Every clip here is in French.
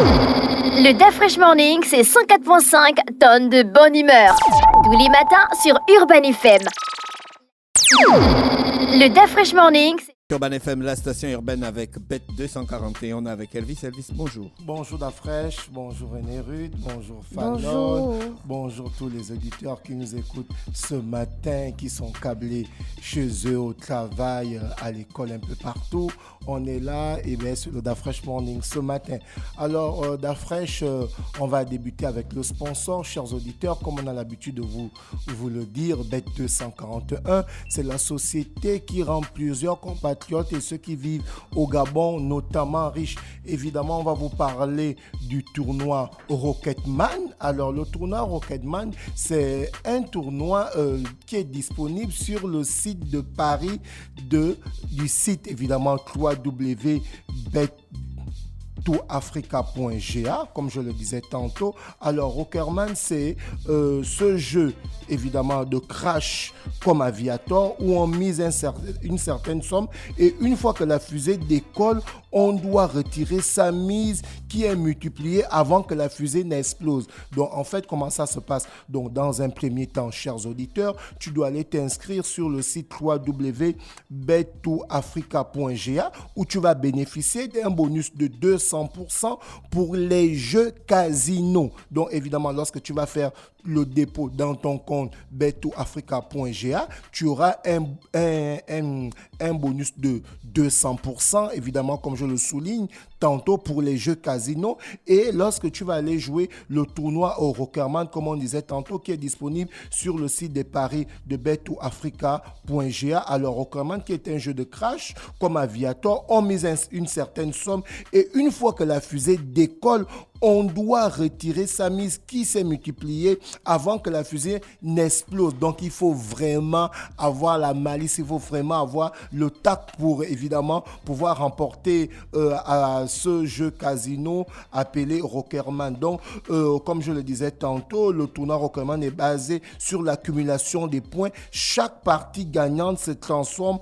Le DAF Fresh Morning, c'est 104.5 tonnes de bonne humeur. Tous les matins sur Urban FM. Le DAF Fresh Morning, Urban FM, la station urbaine avec Bet 241. On est avec Elvis. Elvis, bonjour. Bonjour Dafresh, bonjour René Rude, bonjour Fanon, bonjour tous les auditeurs qui nous écoutent ce matin, qui sont câblés chez eux, au travail, à l'école, un peu partout. On est là et bien sur le Dafresh Morning ce matin. Alors Dafresh, on va débuter avec le sponsor, chers auditeurs, comme on a l'habitude de vous le dire, Bet 241, c'est la société qui rend plusieurs compatriotes et ceux qui vivent au Gabon, notamment riches. Évidemment, on va vous parler du tournoi Rocketman. Alors, le tournoi Rocketman, c'est un tournoi qui est disponible sur le site de Paris du site, évidemment, www.bet2africa.ga, comme je le disais tantôt. Alors, Rocketman, c'est ce jeu, évidemment, de crash comme Aviator, où on mise une certaine somme et une fois que la fusée décolle, on doit retirer sa mise qui est multipliée avant que la fusée n'explose. Donc, en fait, comment ça se passe? Donc, dans un premier temps, chers auditeurs, tu dois aller t'inscrire sur le site www.bet2africa.ga où tu vas bénéficier d'un bonus de 200% pour les jeux casino. Donc, évidemment, lorsque tu vas faire le dépôt dans ton compte bet2africa.ga, tu auras un bonus de 200%, évidemment, comme je le souligne, tantôt pour les jeux casino. Et lorsque tu vas aller jouer le tournoi au Rocketman, comme on disait tantôt, qui est disponible sur le site de Paris de bet2africa.ga, alors Rocketman, qui est un jeu de crash, comme Aviator, on mise une certaine somme et une fois que la fusée décolle, on doit retirer sa mise qui s'est multipliée avant que la fusée n'explose. Donc, il faut vraiment avoir la malice, il faut vraiment avoir le tact pour, évidemment, pouvoir remporter à ce jeu casino appelé Rocketman. Donc, comme je le disais tantôt, le tournoi Rocketman est basé sur l'accumulation des points. Chaque partie gagnante se transforme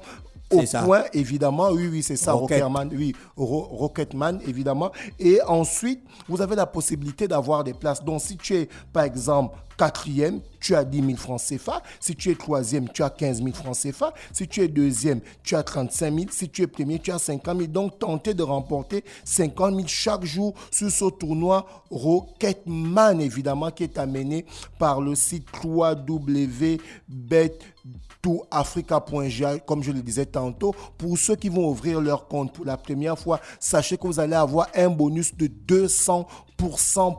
au point, évidemment, oui, c'est ça, Rocketman, Rocketman, évidemment. Et ensuite, vous avez la possibilité d'avoir des places. Donc, si tu es, par exemple, quatrième, tu as 10 000 francs CFA. Si tu es troisième, tu as 15 000 francs CFA. Si tu es deuxième, tu as 35 000. Si tu es premier, tu as 50 000. Donc, tentez de remporter 50 000 chaque jour sur ce tournoi Rocketman, évidemment, qui est amené par le site www.bet2africa.ga, comme je le disais tantôt. Pour ceux qui vont ouvrir leur compte pour la première fois, sachez que vous allez avoir un bonus de 200%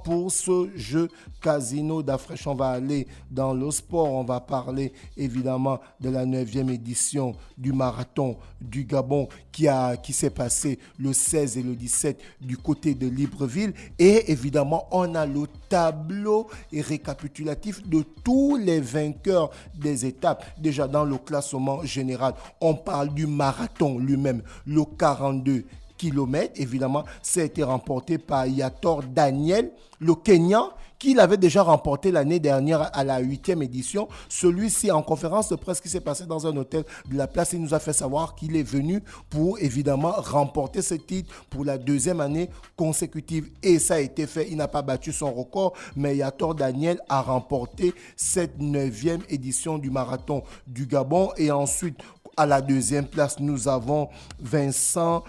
pour ce jeu casino d'Afresh. On va aller dans le sport, on va parler évidemment de la 9e édition du marathon du Gabon qui s'est passé le 16 et le 17 du côté de Libreville. Et évidemment, on a le tableau récapitulatif de tous les vainqueurs des étapes. Déjà dans le classement général, on parle du marathon lui-même, le 42 kilomètres, évidemment, ça a été remporté par Yator Daniel, le Kenyan, qui l'avait déjà remporté l'année dernière à la 8e édition. Celui-ci, en conférence de presse qui s'est passée dans un hôtel de la place, il nous a fait savoir qu'il est venu pour, évidemment, remporter ce titre pour la 2e année consécutive. Et ça a été fait. Il n'a pas battu son record, mais Yator Daniel a remporté cette 9e édition du marathon du Gabon. Et ensuite, à la 2e place, nous avons Vincent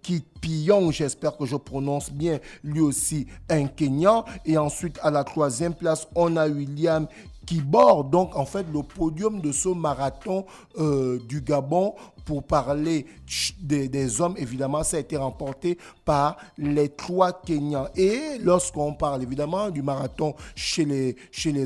Kipillon, j'espère que je prononce bien, lui aussi un Kenyan. Et ensuite, à la 3e place, on a William Kibor. Donc, en fait, le podium de ce marathon du Gabon, pour parler des hommes, évidemment, ça a été remporté par les 3 Kenyans. Et lorsqu'on parle, évidemment, du marathon chez les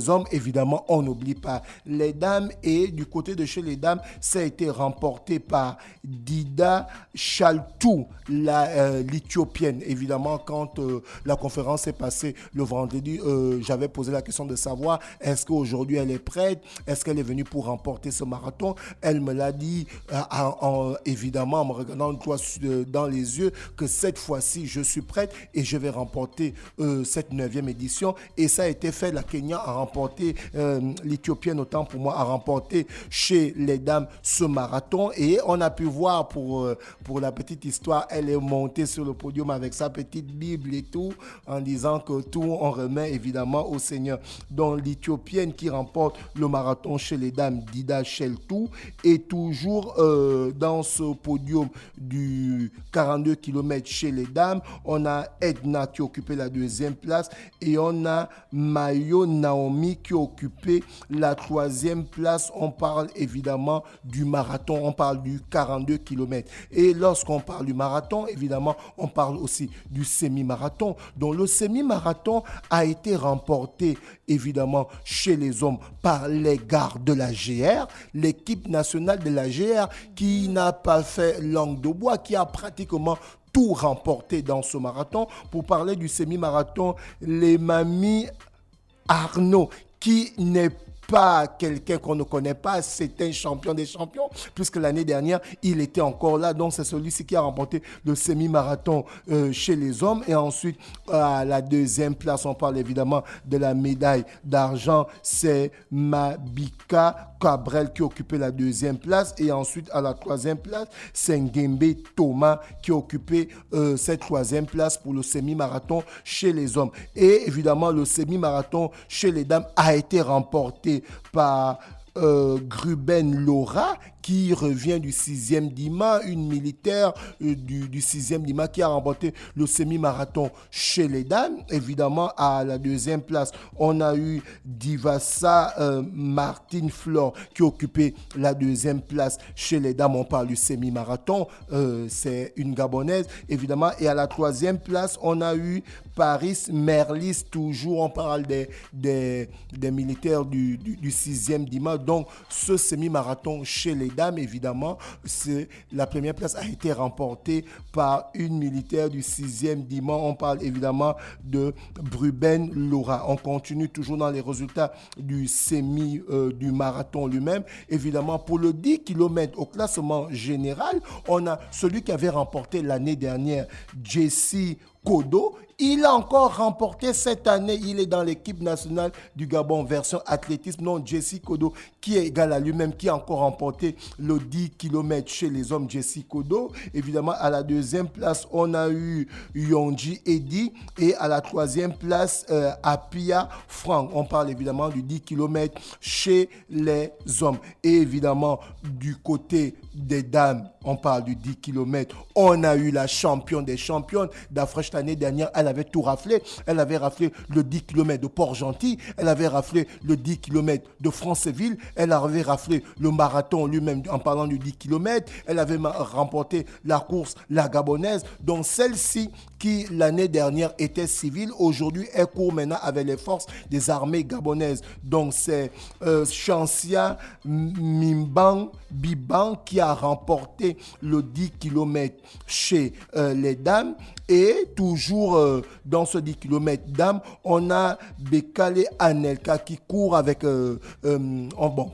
hommes, évidemment, on n'oublie pas les dames. Et du côté de chez les dames, ça a été remporté par Dida Chaltou, l'Éthiopienne. Évidemment, quand la conférence s'est passée le vendredi, j'avais posé la question de savoir, est-ce qu'aujourd'hui elle est prête? Est-ce qu'elle est venue pour remporter ce marathon? Elle me l'a dit évidemment, en me regardant dans les yeux, que cette fois-ci, je suis prête et je vais remporter cette 9e édition. Et ça a été fait. La Kenya a remporté, l'Éthiopienne, autant pour moi, a remporté chez les dames ce marathon. Et on a pu voir, pour la petite histoire, elle est montée sur le podium avec sa petite Bible et tout, en disant que tout, on remet évidemment au Seigneur. Donc, l'Éthiopienne qui remporte le marathon chez les dames, Dida Sheltou, est toujours dans ce podium du 42 km chez les dames. On a Edna qui occupait la 2e place et on a Mayo Naomi qui occupait la 3e place. On parle évidemment du marathon, on parle du 42 km. Et lorsqu'on parle du marathon, évidemment, on parle aussi du semi-marathon. Donc le semi-marathon a été remporté évidemment chez les hommes par les gardes de la GR, l'équipe nationale de la GR qui n'a pas fait langue de bois, qui a pratiquement tout remporté dans ce marathon. Pour parler du semi-marathon, les mamies Arnaud, qui n'est pas quelqu'un qu'on ne connaît pas, c'est un champion des champions, puisque l'année dernière, il était encore là. Donc, c'est celui-ci qui a remporté le semi-marathon chez les hommes. Et ensuite, à la 2e place, on parle évidemment de la médaille d'argent. C'est Mabika Cabrel qui occupait la 2e place. Et ensuite, à la 3e place, c'est Ngembe Thomas qui occupait cette 3e place pour le semi-marathon chez les hommes. Et évidemment, le semi-marathon chez les dames a été remporté par Gruben Laura, qui revient du 6e Dima, une militaire du 6e Dima qui a remporté le semi-marathon chez les dames. Évidemment, à la 2e place, on a eu Divasa Martine Flore qui occupait la 2e place chez les dames. On parle du semi-marathon, c'est une Gabonaise, évidemment. Et à la 3e place, on a eu Paris Merlis, toujours on parle des militaires du 6e Dima. Donc, ce semi-marathon chez les dames, évidemment, la première place a été remportée par une militaire du 6e Dima. On parle évidemment de Bruben Laura. On continue toujours dans les résultats du du marathon lui-même. Évidemment, pour le 10 km au classement général, on a celui qui avait remporté l'année dernière, Jesse Kodo. Il a encore remporté cette année. Il est dans l'équipe nationale du Gabon version athlétisme. Non, Jesse Kodo, qui est égal à lui-même, qui a encore remporté le 10 km chez les hommes. Jesse Kodo. Évidemment, à la 2e place, on a eu Yonji Eddy. Et à la 3e place, Apia Frank. On parle évidemment du 10 km chez les hommes. Et évidemment, du côté des dames, on parle du 10 km. On a eu la championne des championnes d'Afrique l'année dernière. Elle avait tout raflé. Elle avait raflé le 10 km de Port-Gentil. Elle avait raflé le 10 km de Franceville. Elle avait raflé le marathon lui-même en parlant du 10 km. Elle avait remporté la course, la Gabonaise. Donc celle-ci qui l'année dernière était civile, aujourd'hui elle court maintenant avec les forces des armées gabonaises. Donc c'est Chancia Mimbang Biban qui a remporté le 10 km chez les dames. Et toujours dans ce 10 km dames, on a Bekale Anelka qui court avec,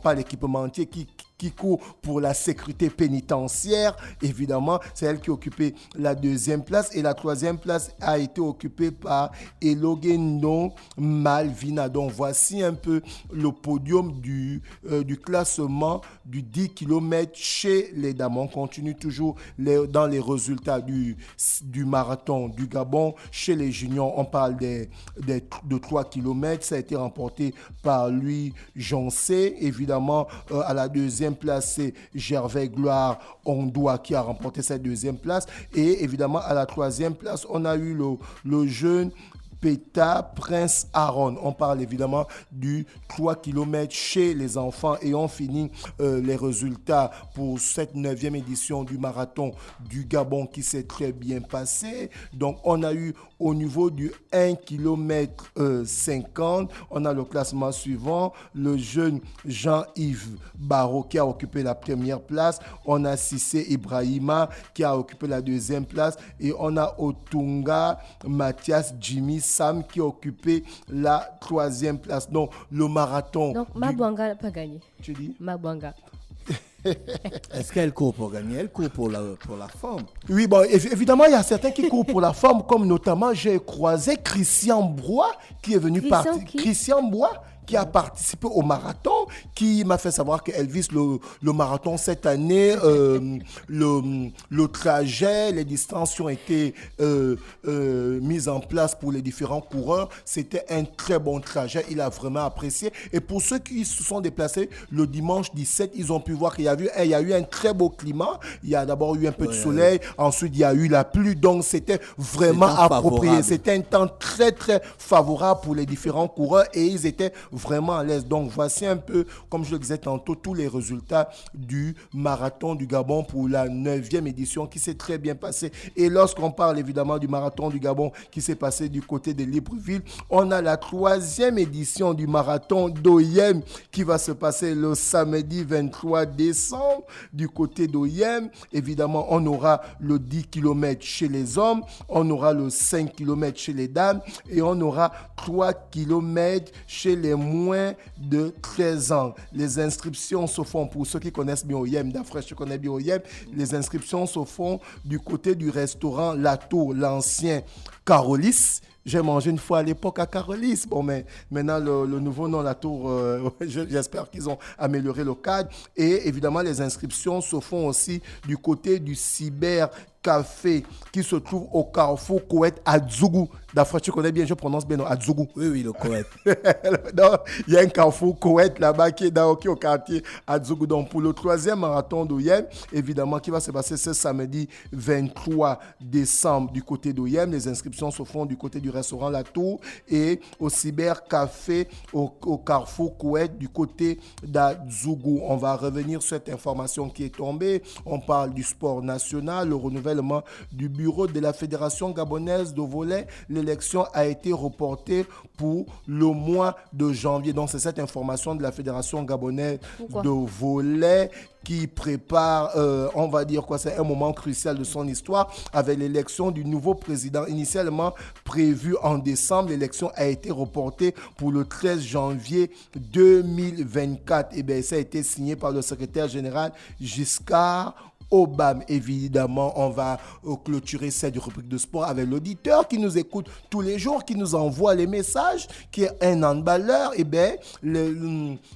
pas l'équipementier, qui court pour la sécurité pénitentiaire. Évidemment, c'est elle qui occupait la 2e place. Et la 3e place a été occupée par Elogeno Malvina. Donc, voici un peu le podium du classement du 10 km chez les dames. On continue toujours dans les résultats du marathon du Gabon. Chez les juniors, on parle de 3 km. Ça a été remporté par Louis Joncé. Évidemment, à la 2e place, c'est Gervais Gloire Ondoa qui a remporté cette 2e place. Et évidemment, à la 3e place, on a eu le jeune Peta Prince Aaron. On parle évidemment du 3 km chez les enfants et on finit les résultats pour cette 9e édition du marathon du Gabon qui s'est très bien passé. Donc on a eu au niveau du 1 km 50, on a le classement suivant, le jeune Jean-Yves Barrault qui a occupé la première place, on a Sissé Ibrahima qui a occupé la 2e place et on a Otunga Mathias Jimmy Sam qui a occupé la 3e place. Donc, le marathon... Donc, Mabwanga n'a pas gagné. Tu dis Mabwanga. Est-ce qu'elle court pour gagner? Elle court pour la forme. Oui, bon, évidemment, il y a certains qui courent pour la forme, comme notamment, j'ai croisé Christian Bois, qui est venu Christian Bois, qui a participé au marathon, qui m'a fait savoir que Elvis, le marathon cette année, le trajet, les distances qui ont été mises en place pour les différents coureurs, c'était un très bon trajet. Il a vraiment apprécié. Et pour ceux qui se sont déplacés le dimanche 17, ils ont pu voir qu'il y a eu un très beau climat. Il y a d'abord eu un peu de soleil, ensuite il y a eu la pluie, donc c'était vraiment approprié. C'était un temps très très favorable pour les différents coureurs et ils étaient vraiment à l'aise. Donc voici un peu, comme je le disais tantôt, tous les résultats du marathon du Gabon pour la 9e édition qui s'est très bien passée. Et lorsqu'on parle évidemment du marathon du Gabon qui s'est passé du côté de Libreville, on a la 3e édition du marathon d'Oyem qui va se passer le samedi 23 décembre du côté d'Oyem. Évidemment, on aura le 10 km chez les hommes, on aura le 5 km chez les dames et on aura 3 km chez les moins de 13 ans. Les inscriptions se font, pour ceux qui connaissent bien Oyem, d'après je connais bien Oyem, les inscriptions se font du côté du restaurant La Tour, l'ancien Carolis. J'ai mangé une fois à l'époque à Carolis. Bon, mais maintenant, le nouveau nom, La Tour, j'espère qu'ils ont amélioré le cadre. Et évidemment, les inscriptions se font aussi du côté du cybercafé qui se trouve au Carrefour Koweït à Djougou. D'après, tu connais bien, je prononce bien, non, à Djougou. Oui, le Koweït. Il y a un Carrefour Koweït là-bas qui est au quartier à Djougou. Donc, pour le 3e marathon d'Oyem, évidemment, qui va se passer ce samedi 23 décembre du côté d'Oyem. Les inscriptions se font du côté du restaurant La Tour et au cybercafé au Carrefour Koweït du côté d'Adzougou. On va revenir sur cette information qui est tombée. On parle du sport national, le renouvellement du bureau de la Fédération gabonaise de volley. L'élection a été reportée pour le mois de janvier. Donc, c'est cette information de la Fédération gabonaise de volley qui prépare, on va dire quoi, c'est un moment crucial de son histoire avec l'élection du nouveau président. Initialement prévue en décembre, l'élection a été reportée pour le 13 janvier 2024. Et bien, ça a été signé par le secrétaire général Giscard Obam. Évidemment, on va clôturer cette rubrique de sport avec l'auditeur qui nous écoute tous les jours, qui nous envoie les messages, qui est un handballeur. Et bien,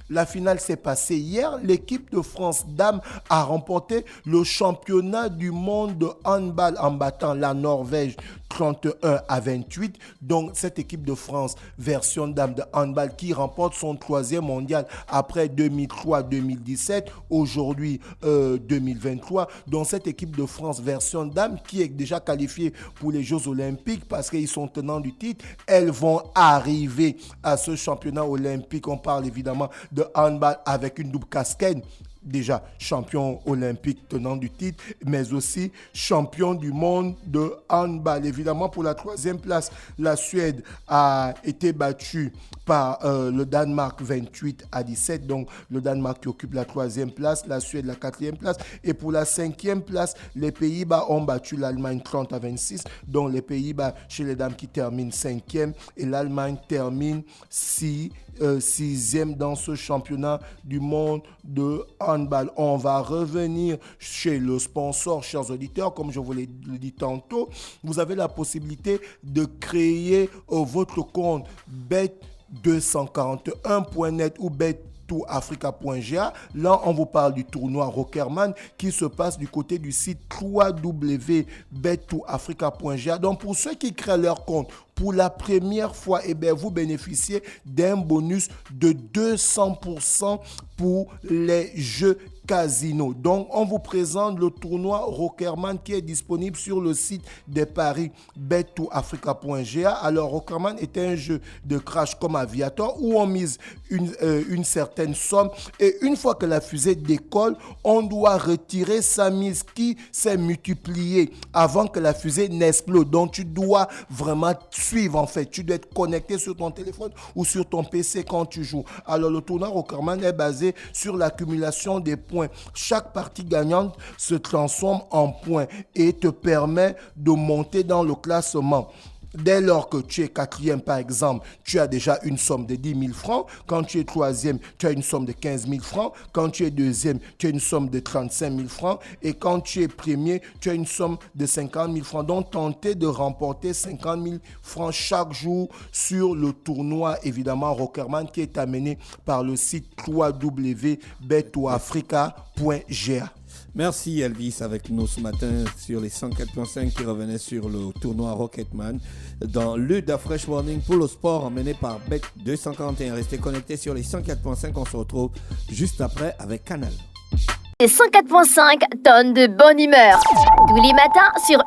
la finale s'est passée hier. L'équipe de France Dames a remporté le championnat du monde de handball en battant la Norvège 31-28. Donc, cette équipe de France, version dame de handball, qui remporte son 3e mondial après 2003-2017, aujourd'hui 2023. Donc, cette équipe de France, version dame, qui est déjà qualifiée pour les Jeux Olympiques parce qu'ils sont tenants du titre, elles vont arriver à ce championnat olympique. On parle évidemment de handball avec une double casquette. Déjà champion olympique tenant du titre, mais aussi champion du monde de handball. Évidemment, pour la 3e place, la Suède a été battue par le Danemark 28-17. Donc, le Danemark qui occupe la 3e place, la Suède la 4e place. Et pour la 5e place, les Pays-Bas ont battu l'Allemagne 30-26. Donc, les Pays-Bas chez les dames qui terminent 5e et l'Allemagne termine 6e dans ce championnat du monde de handball. On va revenir chez le sponsor, chers auditeurs. Comme je vous l'ai dit tantôt, vous avez la possibilité de créer votre compte bet241.net ou bet2africa.ga. Là, on vous parle du tournoi Rockerman qui se passe du côté du site www.bet2africa.ga. Donc, pour ceux qui créent leur compte pour la première fois, eh bien, vous bénéficiez d'un bonus de 200% pour les jeux casino. Donc, on vous présente le tournoi Rockerman qui est disponible sur le site des paris bet2africa.ga. Alors, Rockerman est un jeu de crash comme Aviator où on mise une certaine somme et une fois que la fusée décolle, on doit retirer sa mise qui s'est multipliée avant que la fusée n'explose. Donc, tu dois vraiment suivre en fait. Tu dois être connecté sur ton téléphone ou sur ton PC quand tu joues. Alors, le tournoi Rockerman est basé sur l'accumulation des points. Chaque partie gagnante se transforme en points et te permet de monter dans le classement. Dès lors que tu es quatrième, par exemple, tu as déjà une somme de 10 000 francs. Quand tu es troisième, tu as une somme de 15 000 francs. Quand tu es deuxième, tu as une somme de 35 000 francs. Et quand tu es premier, tu as une somme de 50 000 francs. Donc, tentez de remporter 50 000 francs chaque jour sur le tournoi, évidemment, Rockerman, qui est amené par le site www.betoafrica.ga. Merci Elvis avec nous ce matin sur les 104.5 qui revenaient sur le tournoi Rocketman dans le Da Fresh Morning pour le sport emmené par Bet 241. Restez connectés sur les 104.5, on se retrouve juste après avec Canal. Et 104.5 tonnes de bonne humeur. Tous les matins sur